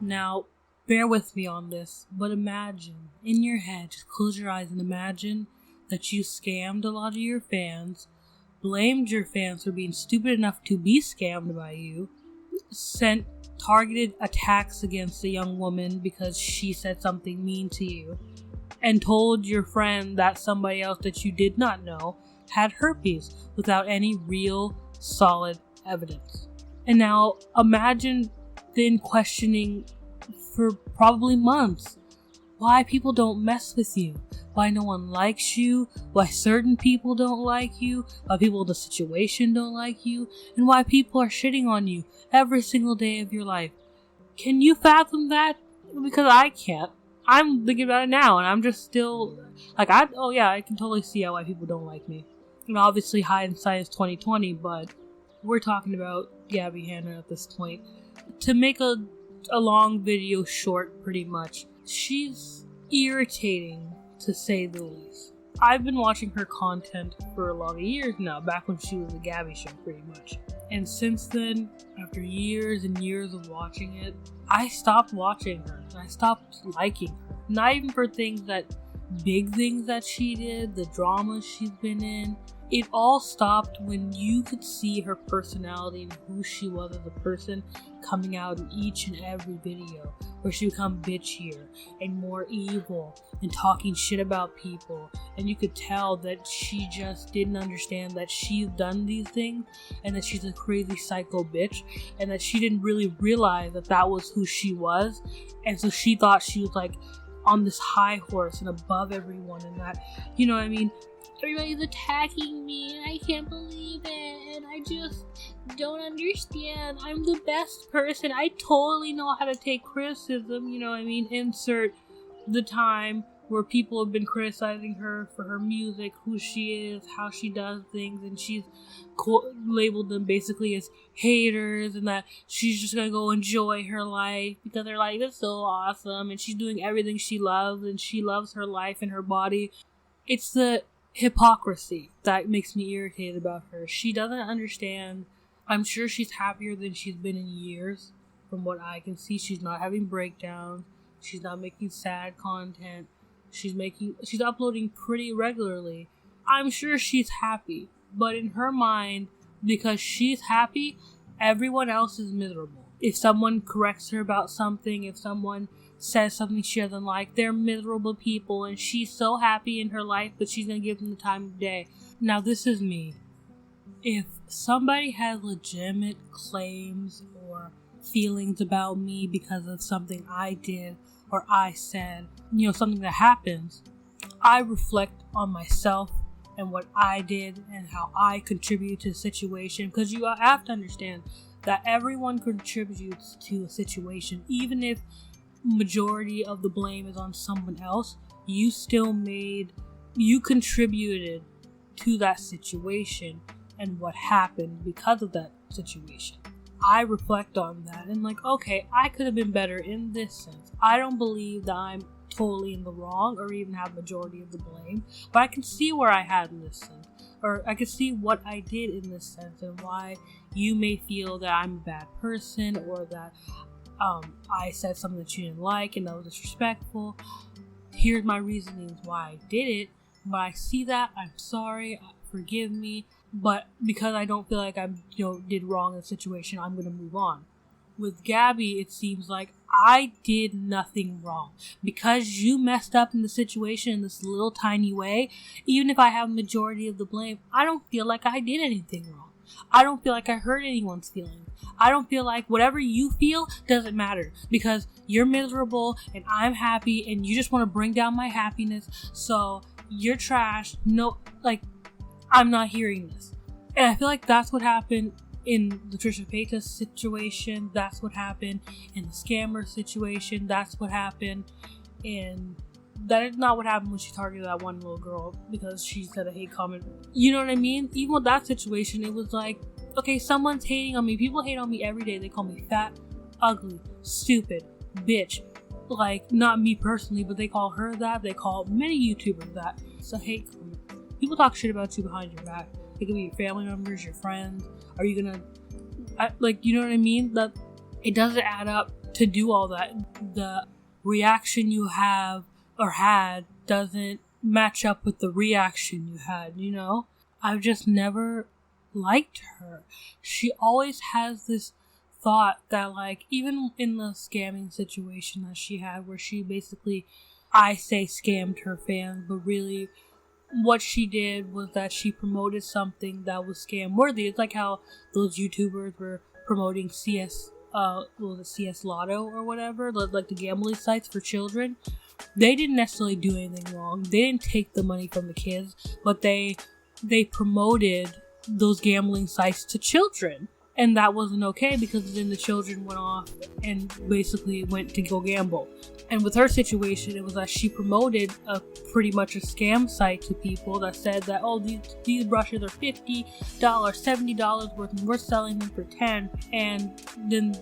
Now, bear with me on this, but imagine, in your head, just close your eyes and imagine that you scammed a lot of your fans, blamed your fans for being stupid enough to be scammed by you, sent targeted attacks against a young woman because she said something mean to you, and told your friend that somebody else that you did not know had herpes without any real, solid evidence. And now imagine then questioning for probably months why people don't mess with you, why no one likes you, why certain people don't like you, why people in the situation don't like you, and why people are shitting on you every single day of your life. Can you fathom that? Because I can't. I'm thinking about it now, and I'm just still like, I can totally see why people don't like me. And obviously, hindsight is 2020, but we're talking about Gabbie Hanna at this point. To make a long video short, pretty much, she's irritating, to say the least. I've been watching her content for a lot of years now, back when she was a Gabbie show, pretty much. And since then, after years and years of watching it, I stopped watching her. I stopped liking her. Not even for big things that she did, the drama she's been in. It all stopped when you could see her personality and who she was as a person coming out in each and every video, where she become bitchier and more evil and talking shit about people, and you could tell that she just didn't understand that she's done these things and that she's a crazy psycho bitch, and that she didn't really realize that that was who she was, and so she thought she was like on this high horse and above everyone, and that, you know what I mean, everybody's attacking me and I can't believe it and I just don't understand. I'm the best person. I totally know how to take criticism, you know what I mean? Insert the time where people have been criticizing her for her music, who she is, how she does things, and she's labeled them basically as haters, and that she's just gonna go enjoy her life because her life is so awesome and she's doing everything she loves and she loves her life and her body. It's the hypocrisy that makes me irritated about her. She doesn't understand. I'm sure she's happier than she's been in years. From what I can see, she's not having breakdowns. She's not making sad content. She's uploading pretty regularly. I'm sure she's happy. But in her mind, because she's happy, everyone else is miserable. If someone corrects her about something, if someone says something she doesn't like, they're miserable people, and she's so happy in her life, but she's gonna give them the time of day. Now, this is me. If somebody has legitimate claims or feelings about me because of something I did or I said, something that happens, I reflect on myself and what I did and how I contribute to the situation, because you have to understand that everyone contributes to a situation. Even if majority of the blame is on someone else, you contributed to that situation and what happened because of that situation. I reflect on that and okay, I could have been better in this sense. I don't believe that I'm totally in the wrong or even have majority of the blame, but I can see where I had in this sense, or I can see what I did in this sense, and why you may feel that I'm a bad person, or that I said something that you didn't like and that was disrespectful. Here's my reasonings why I did it. But I see that, I'm sorry, forgive me. But because I don't feel like I did wrong in the situation, I'm going to move on. With Gabbie, it seems like I did nothing wrong. Because you messed up in the situation in this little tiny way, even if I have a majority of the blame, I don't feel like I did anything wrong. I don't feel like I hurt anyone's feelings. I don't feel like whatever you feel doesn't matter, because you're miserable and I'm happy and you just want to bring down my happiness, so you're trash. No, I'm not hearing this. And I feel like that's what happened in the Trisha Paytas situation. That's what happened in the scammer situation. That's what happened in... That is not what happened when she targeted that one little girl because she said a hate comment. You know what I mean? Even with that situation, it was like, okay, someone's hating on me. People hate on me every day. They call me fat, ugly, stupid, bitch. Not me personally, but they call her that. They call many YouTubers that. It's a hate comment. People talk shit about you behind your back. It could be your family members, your friends. Are you gonna... you know what I mean? That it doesn't add up to do all that. The reaction you have or had doesn't match up with the reaction you had, you know? I've just never liked her. She always has this thought that, like, even in the scamming situation that she had, where she basically, I say, scammed her fans, but really what she did was that she promoted something that was scam worthy. It's like how those YouTubers were promoting CS Lotto or whatever, like the gambling sites for children. They didn't necessarily do anything wrong. They didn't take the money from the kids, but they promoted those gambling sites to children. And that wasn't okay, because then the children went off and basically went to go gamble. And with her situation, it was that she promoted pretty much a scam site to people that said that, oh, these brushes are $50, $70 worth, and we're selling them for $10. And then,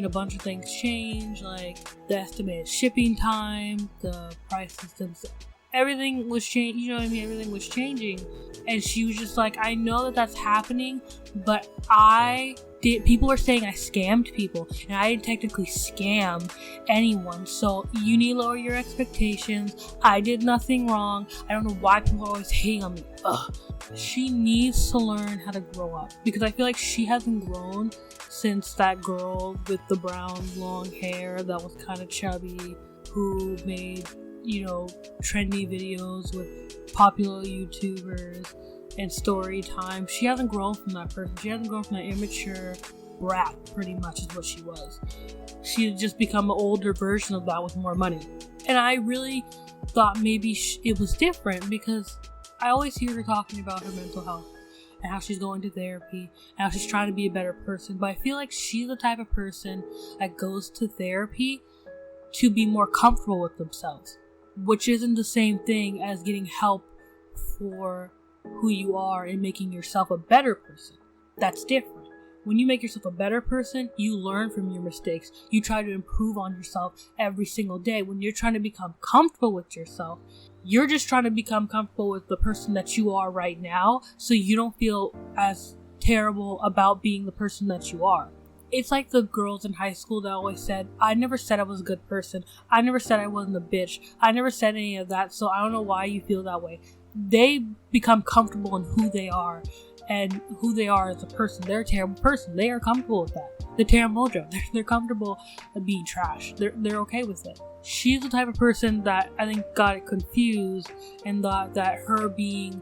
a bunch of things change, like the estimated shipping time, the prices themselves. Everything was changing, everything was changing. And she was just like, I know that that's happening, but people are saying I scammed people, and I didn't technically scam anyone, so you need to lower your expectations. I did nothing wrong. I don't know why people are always hating on me. Ugh. She needs to learn how to grow up, because I feel like she hasn't grown since that girl with the brown long hair that was kind of chubby, who made trendy videos with popular YouTubers and story time. She hasn't grown from that person. She hasn't grown from that immature brat, pretty much is what she was. She had just become an older version of that with more money. And I really thought maybe it was different, because I always hear her talking about her mental health and how she's going to therapy and how she's trying to be a better person. But I feel like she's the type of person that goes to therapy to be more comfortable with themselves, which isn't the same thing as getting help for who you are and making yourself a better person. That's different. When you make yourself a better person, you learn from your mistakes. You try to improve on yourself every single day. When you're trying to become comfortable with yourself, you're just trying to become comfortable with the person that you are right now, so you don't feel as terrible about being the person that you are. It's like the girls in high school that always said, I never said I was a good person. I never said I wasn't a bitch. I never said any of that, so I don't know why you feel that way. They become comfortable in who they are and who they are as a person. They're a terrible person. They are comfortable with that. They're terrible mojo. They're comfortable being trash. They're okay with it. She's the type of person that I think got it confused and thought that her being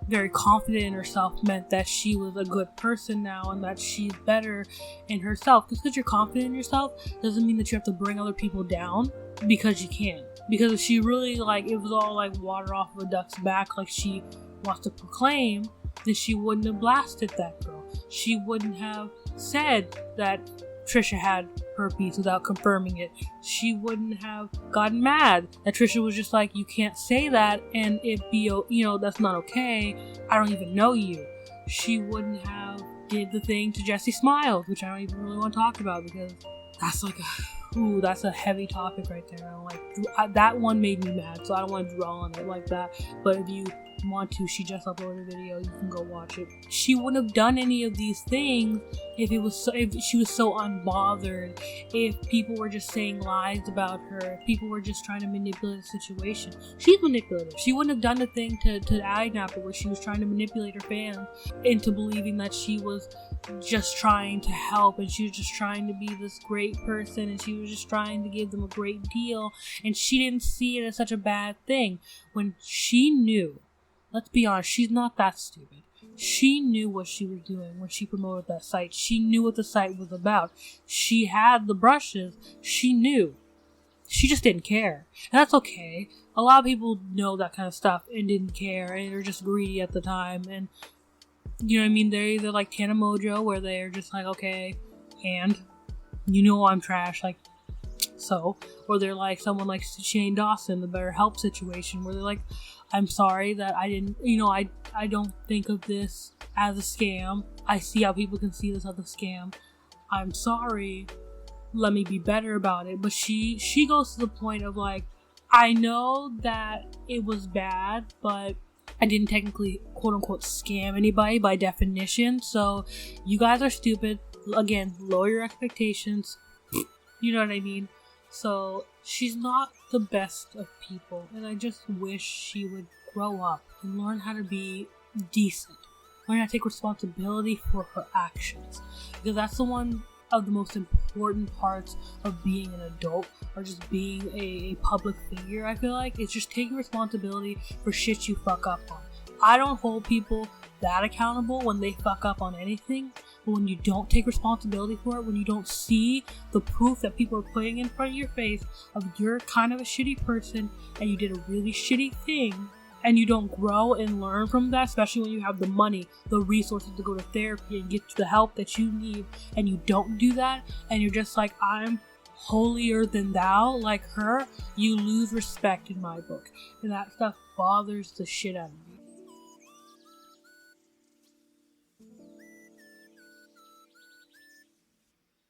very confident in herself meant that she was a good person now and that she's better in herself. Just because you're confident in yourself doesn't mean that you have to bring other people down, because you can. Because if she really, it was all like water off of a duck's back, like she wants to proclaim, then she wouldn't have blasted that girl. She wouldn't have said that Trisha had herpes without confirming it. She wouldn't have gotten mad that Trisha was just like, you can't say that and it be, that's not okay. I don't even know you. She wouldn't have did the thing to Jessie Smiles, which I don't even really want to talk about, because that's that's a heavy topic right there. That one made me mad, so I don't want to dwell on it like that. But if you want to, she just uploaded a video, you can go watch it. She wouldn't have done any of these things if she was so unbothered, if people were just saying lies about her, if people were just trying to manipulate the situation. She's manipulative. She wouldn't have done the thing to Agnapper, where she was trying to manipulate her fans into believing that she was just trying to help, and she was just trying to be this great person, and she was just trying to give them a great deal, and she didn't see it as such a bad thing, when she knew. Let's be honest, she's not that stupid. She knew what she was doing when she promoted that site. She knew what the site was about. She had the brushes. She knew. She just didn't care. And that's okay. A lot of people know that kind of stuff and didn't care, and they're just greedy at the time. And, they're either like Tana Mojo, where they're just like, okay, and I'm trash, so. Or they're like someone like Shane Dawson, the BetterHelp situation, where they're like, I'm sorry that I didn't, I don't think of this as a scam. I see how people can see this as a scam. I'm sorry. Let me be better about it. But she goes to the point of I know that it was bad, but I didn't technically quote unquote scam anybody by definition. So you guys are stupid. Again, lower your expectations. You know what I mean? So she's not the best of people, and I just wish she would grow up and learn how to be decent. Learn how to take responsibility for her actions. Because that's the one of the most important parts of being an adult, or just being a public figure, I feel like. It's just taking responsibility for shit you fuck up on. I don't hold people that accountable when they fuck up on anything, but when you don't take responsibility for it, when you don't see the proof that people are putting in front of your face of you're kind of a shitty person and you did a really shitty thing, and you don't grow and learn from that, especially when you have the money, the resources to go to therapy and get the help that you need, and you don't do that, and you're just like, I'm holier than thou, like her, you lose respect in my book. And that stuff bothers the shit out of me.